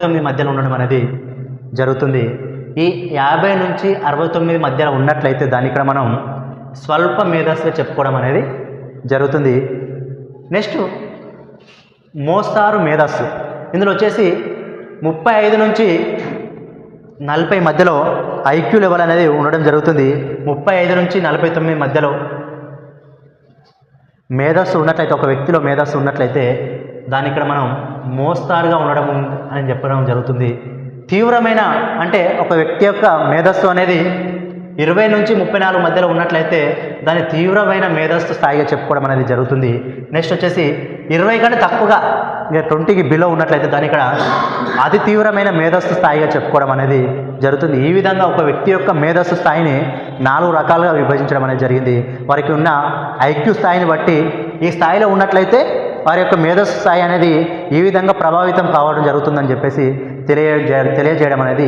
69 మధ్యలో ఉండడం అనేది జరుగుతుంది. ఈ 50 నుంచి 69 మధ్యలో ఉన్నట్లయితే దాన్ని ఇక్కడ మనం స్వల్ప మేధస్సుగా చెప్పుకోవడం అనేది జరుగుతుంది. నెక్స్ట్ మోస్తారు మేధస్సు. ఇందులో వచ్చేసి 35 నుంచి 40 మధ్యలో ఐక్యూ లెవెల్ అనేది ఉండడం జరుగుతుంది. 35 నుంచి 49 మధ్యలో మేధస్సు ఉన్నట్లయితే, ఒక వ్యక్తిలో మేధస్సు ఉన్నట్లయితే దాన్ని ఇక్కడ మనం మోస్తారుగా ఉండడం అని చెప్పడం జరుగుతుంది. తీవ్రమైన అంటే ఒక వ్యక్తి యొక్క మేధస్సు అనేది 20 నుంచి 34 మధ్యలో ఉన్నట్లయితే దాన్ని తీవ్రమైన మేధస్సు స్థాయిగా చెప్పుకోవడం అనేది జరుగుతుంది. నెక్స్ట్ వచ్చేసి 20 కంటే తక్కువగా 20కి బిలో ఉన్నట్లయితే దాన్ని ఇక్కడ అతి తీవ్రమైన మేధస్సు స్థాయిగా చెప్పుకోవడం అనేది జరుగుతుంది. ఈ విధంగా ఒక వ్యక్తి యొక్క మేధస్సు స్థాయిని 4 రకాలుగా విభజించడం అనేది జరిగింది. వారికి ఉన్న ఐక్యూ స్థాయిని బట్టి ఈ స్థాయిలో ఉన్నట్లయితే వారి యొక్క మేధస్సు స్థాయి అనేది ఈ విధంగా ప్రభావితం కావడం జరుగుతుందని చెప్పేసి తెలియజేయడం అనేది